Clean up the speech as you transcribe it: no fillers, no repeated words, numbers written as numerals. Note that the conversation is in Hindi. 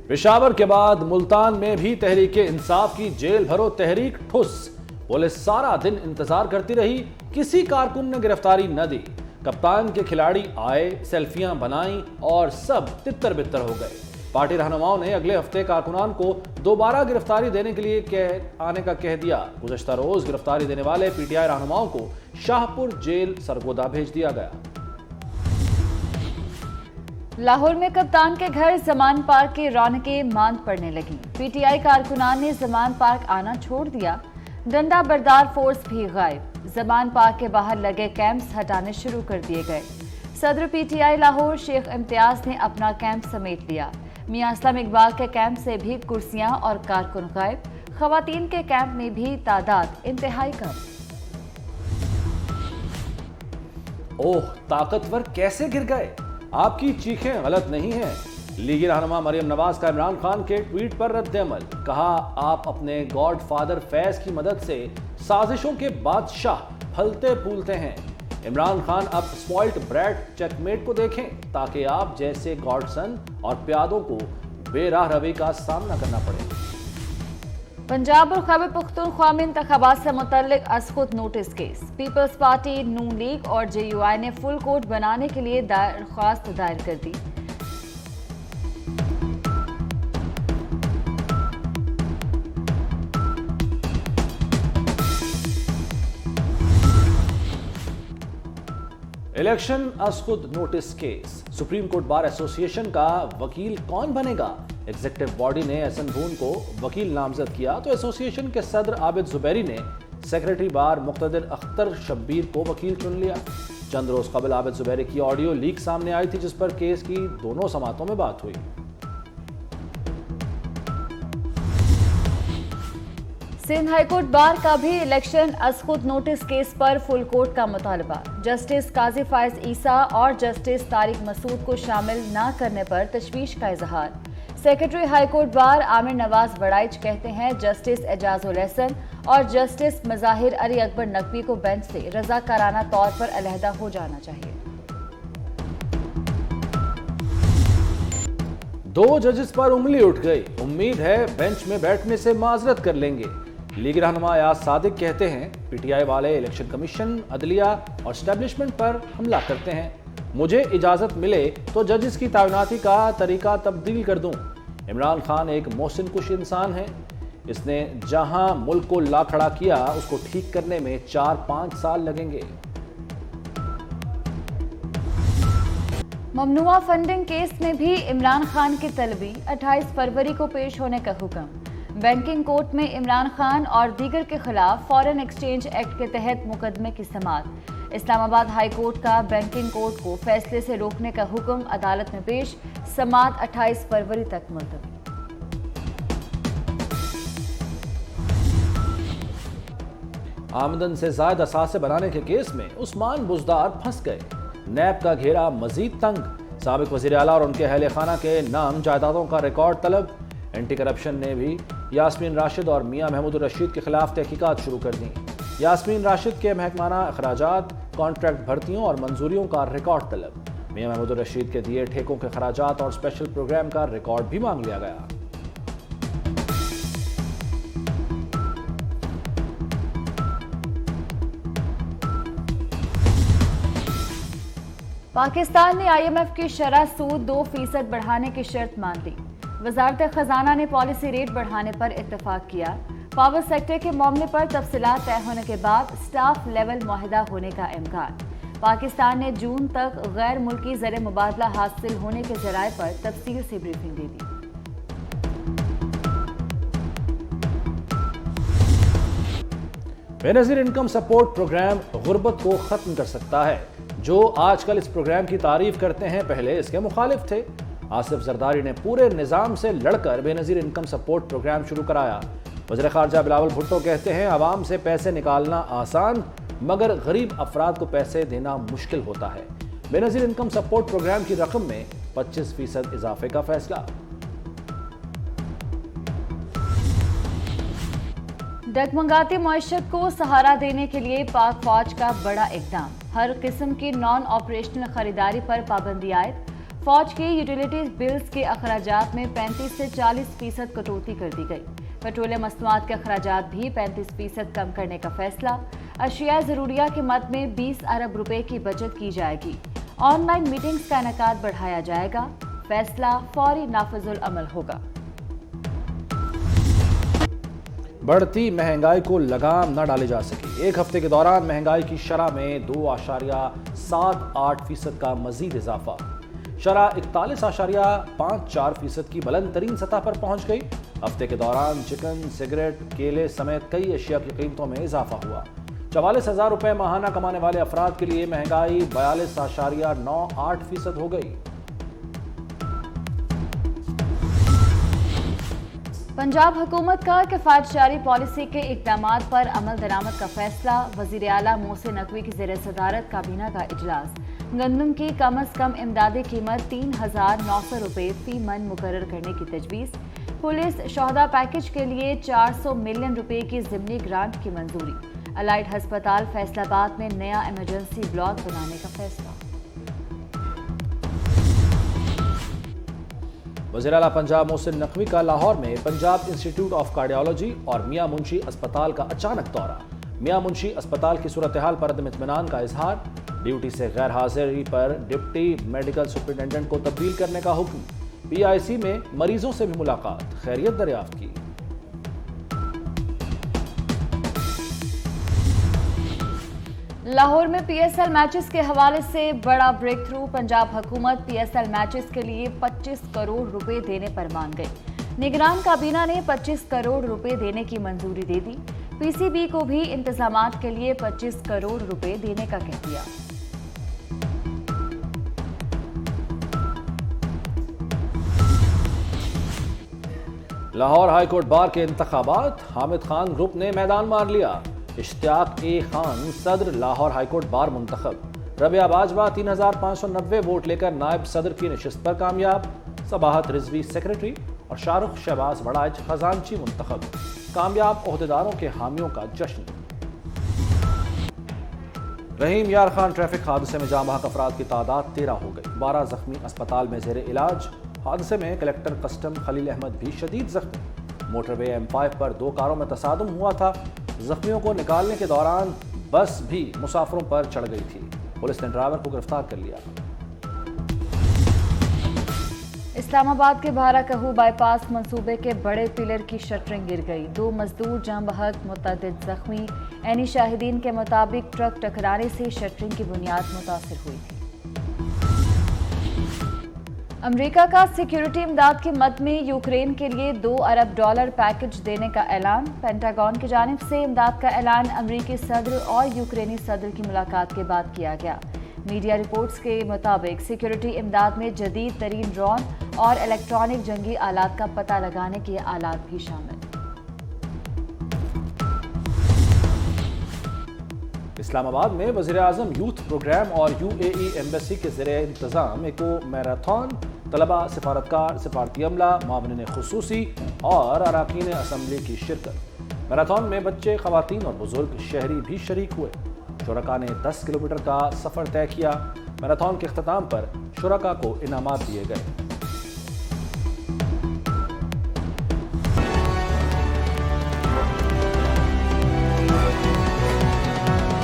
पेशावर के बाद मुल्तान में भी तहरीके इंसाफ की जेल भरो तहरीक ठुस। पुलिस सारा दिन इंतजार करती रही, किसी कारकुन ने गिरफ्तारी न दी। कप्तान के खिलाड़ी आए, सेल्फियां बनाई और सब तितर बितर हो गए। पार्टी रहनुमाओं ने अगले हफ्ते कारकुनान को दोबारा गिरफ्तारी देने के लिए आने का कह दिया। गुज़श्ता रोज गिरफ्तारी देने वाले पीटीआई रहनुमाओं को शाहपुर जेल सरगोदा भेज दिया गया। लाहौर में कप्तान के घर जमान पार्क की रौनकें मांद पड़ने लगी। पीटीआई कारकुनान ने जमान पार्क आना छोड़ दिया। डंडा बरदार फोर्स भी गायब। जमान पार्क के बाहर लगे कैंप्स हटाने शुरू कर दिए गए। सदर पीटीआई लाहौर शेख इम्तियाज ने अपना कैंप समेट लिया। मियां असलम इकबाल के कैंप से भी कुर्सियां और कारकुन गायब। खवातीन के कैंप में भी तादाद इंतहाई कम। ओह, ताकतवर कैसे गिर गए? आपकी चीखें गलत नहीं हैं। लीगी रहनुमा मरियम नवाज का इमरान खान के ट्वीट पर रद्द-ए-अमल। कहा, आप अपने गॉडफादर फैज की मदद से साजिशों के बादशाह फलते फूलते हैं। इमरान खान अब स्पॉइल्ड ब्रैट चेकमेट को देखें, ताकि आप जैसे गॉडसन और प्यादों को बेराह रवी का सामना करना पड़े। पंजाब और खैबर पख्तूनख्वा में इंतखाबात से मुतल्लिक असखुद notice case. Peoples party, Noon league और JUI ने फुल कोर्ट बनाने के लिए दरख्वास्त दायर कर दी। इलेक्शन असखुद notice case. Supreme court bar association का वकील कौन बनेगा? एग्जीक्यूटिव बॉडी ने एहसन बून को वकील नामजद किया तो एसोसिएशन के सदर आबिद जुबैरी ने सेक्रेटरी बार मुक्तदिर अख्तर शब्बीर को वकील चुन लिया। चंद रोज कबल आबिद जुबैरी की ऑडियो लीक सामने आई थी, जिस पर केस की दोनों समातों में बात हुई। सिंध हाईकोर्ट बार का भी इलेक्शन असखुद नोटिस केस पर फुल कोर्ट का मुतालबा। जस्टिस काजी फायज ईसा और जस्टिस तारिक मसूद को शामिल न करने पर तशवीश का इजहार। Secretary high court bar Amir Nawaz Badaich कहते हैं, जस्टिस एजाजुल एहसन और जस्टिस मज़ाहिर अली अकबर नकवी को बेंच से रजाकाराना तौर पर अलहदा हो जाना चाहिए। 2 जजेस पर उंगली उठ गई। उम्मीद है बेंच में बैठने से माजरत कर लेंगे। लीग रहनुमा याद सादिक कहते हैं, पीटीआई वाले इलेक्शन कमीशन, अदलिया और स्टैब्लिशमेंट पर हमला करते हैं। मुझे इजाजत मिले तो जजेस की तैनाती का तरीका तब्दील कर दूं। इमरान खान एक मोहसिन कुश इंसान है। इसने जहां मुल्क को ला खड़ा किया, उसको ठीक करने में 4-5 साल लगेंगे। ममनुआ फंडिंग केस में भी इमरान खान की तलबी। 28 फरवरी को पेश होने का हुक्म। बैंकिंग कोर्ट में इमरान खान और दीगर के खिलाफ फॉरेन एक्सचेंज एक्ट के तहत मुकदमे की समाअत। इस्लामाबाद हाई कोर्ट का बैंकिंग कोर्ट को फैसले से रोकने का हुक्म अदालत में पेश। समाअत 28 फरवरी तक मुलतवी। आमदन से ज्यादा असासे बनाने के केस में उस्मान बुजदार फंस गए। नैब का घेरा मजीद तंग। साबिक वजीर आला और उनके अहले खाना के नाम जायदादों का रिकॉर्ड तलब। एंटी करप्शन ने भी यास्मीन राशिद और मियां महमूद रशीद के खिलाफ तहकीकात शुरू कर दी। यास्मीन राशिद के महकमाना अखराजात, कॉन्ट्रैक्ट भर्तियों और मंजूरियों का रिकॉर्ड तलब। मियां महमूद रशीद के दिए ठेकों के खराजात और स्पेशल प्रोग्राम का रिकॉर्ड भी मांग लिया गया। पाकिस्तान ने IMF की शरह सूद 2% बढ़ाने की शर्त मान ली। वजारत खजाना ने पॉलिसी रेट बढ़ाने पर इत्तेफाक किया। पावर सेक्टर के मामले पर तफसीलात तय होने के बाद स्टाफ लेवल मुआहिदा होने का इम्कान। पाकिस्तान ने जून तक गैर मुल्की ज़र मुबादला हासिल होने के जराये पर तफसील से ब्रीफिंग दे दी। बेनज़ीर इनकम सपोर्ट प्रोग्राम गुर्बत को खत्म कर सकता है। जो आजकल इस प्रोग्राम की तारीफ करते हैं, पहले इसके मुखालिफ थे। आसिफ जरदारी ने पूरे निज़ाम से लड़कर बेनज़ीर इनकम सपोर्ट प्रोग्राम शुरू कराया। वज़ीर ख़ारजा बिलावल भुट्टो कहते हैं, आवाम से पैसे निकालना आसान, मगर गरीब अफराद को पैसे देना मुश्किल होता है। बेनज़ीर इनकम सपोर्ट प्रोग्राम की रकम में 25% इजाफे का फैसला। डगमगाती मईशत को सहारा देने के लिए पाक फौज का बड़ा इकदाम। हर किस्म की नॉन ऑपरेशनल खरीदारी पर पाबंदी आयद। फौज के यूटिलिटीज बिल्स के अखराजात में 35 से 40% कटौती कर दी गई। पेट्रोलियम मसनूआत के अखराजात भी 35% कम करने का फैसला। अशिया ज़रूरिया के मद में 20 अरब रुपए की बचत की जाएगी। ऑनलाइन मीटिंग्स का इनेकाद बढ़ाया जाएगा। फैसला फौरी नाफिजुल अमल होगा। बढ़ती महंगाई को लगाम न डाली जा सकी। एक हफ्ते के दौरान महंगाई की शरह में 2.78% का मजीद इजाफा। शरह 41.54% की बुलंद तरीन सतह पर पहुंच गई। हफ्ते के दौरान चिकन, सिगरेट, केले समेत कई अशिया की कीमतों में इजाफा हुआ। 44,000 रुपए माहाना कमाने वाले अफराद के लिए महंगाई 42.98% हो गई। पंजाब हुकूमत का किफायत जारी पॉलिसी के इक़दामात पर अमल दरामद का फैसला। वज़ीर आला मोहसिन नकवी की ज़ेर सदारत काबीना का इजलास। गंदम की कम अज़ कम इमदादी कीमत 3,900 रुपये फी मन मुकर्रर करने की तजवीज़। पुलिस शहदा पैकेज के लिए 400 मिलियन रुपए की ज़िमनी ग्रांट की मंजूरी। अलाइड हस्पताल फैसलाबाद में नया इमरजेंसी ब्लॉक बनाने का फैसला। वज़ीर आला पंजाब मोहसिन नकवी का लाहौर में पंजाब इंस्टीट्यूट ऑफ कार्डियोलॉजी और मियां मुंशी अस्पताल का अचानक दौरा। मियां मुंशी अस्पताल की सूरत हाल पर अदम इत्मीनान का इजहार। ड्यूटी से गैर हाजिरी पर डिप्टी मेडिकल सुपरिटेंडेंट को तब्दील करने का हुक्म। PIC में मरीजों से भी मुलाकात, खैरियत दरियाफ्त की। लाहौर में PSL मैचेस के हवाले से बड़ा ब्रेक थ्रू। पंजाब हुकूमत PSL मैचेस के लिए 25 करोड़ रुपए देने पर मान गई। निगरान काबीना ने 25 करोड़ रुपए देने की मंजूरी दे दी। PCB को भी इंतजामात के लिए 25 करोड़ रुपए देने का कह दिया। लाहौर हाईकोर्ट बार के इंतखाबात, हामिद खान ग्रुप ने मैदान मार लिया। इश्तियाक ए खान सदर लाहौर हाईकोर्ट बार मुंतखब। रबिया बाजवा 3,590 वोट लेकर नायब सदर की नशिस्त पर कामयाब। सबाहत रिजवी सेक्रेटरी और शाहरुख शहबाज वड़ाइच खजानची मुंतखब। कामयाब ओहदेदारों के हामियों का जश्न। रहीम यार खान ट्रैफिक हादसे में जाँ बहक अफराद की तादाद 13 हो गई। 12 जख्मी अस्पताल में जेर इलाज। हादसे में कलेक्टर कस्टम खलील अहमद भी शदीद जख्मी। मोटरवे M5 पर 2 कारों में तसादुम हुआ था। जख्मियों को निकालने के दौरान बस भी मुसाफिरों पर चढ़ गई थी। पुलिस ने ड्राइवर को गिरफ्तार कर लिया। इस्लामाबाद के भारा कहू बाईपास मंसूबे के बड़े पिलर की शटरिंग गिर गई। 2 मजदूर जाँ बहक, मुतअद्दिद जख्मी। ऐनी शाहिदीन के मुताबिक ट्रक टकराने से शटरिंग की बुनियाद मुतासिर हुई थी। अमेरिका का सिक्योरिटी इमदाद की मद में यूक्रेन के लिए $2 अरब पैकेज देने का ऐलान। पेंटागन की जानिब से इमदाद का ऐलान अमेरिकी सदर और यूक्रेनी सदर की मुलाकात के बाद किया गया। मीडिया रिपोर्ट्स के मुताबिक सिक्योरिटी इमदाद में जदीद तरीन ड्रोन और इलेक्ट्रॉनिक जंगी आलात का पता लगाने के आलात भी शामिल। इस्लामाबाद में वज़ीर-ए-आज़म यूथ प्रोग्राम और UAE एम्बेसी के ज़रिए इंतज़ाम एको मैराथन तलबा, सिफारतकार, सिफारती अमला, मामलीन खुसूसी और अराकीन असम्बली की शिरकत। मैराथन में बच्चे, ख़वातीन और बुजुर्ग शहरी भी शरीक हुए। शुरका ने 10 किलोमीटर का सफ़र तय किया। मैराथन के अख्ताम पर शुरका को इनामात दिए गए।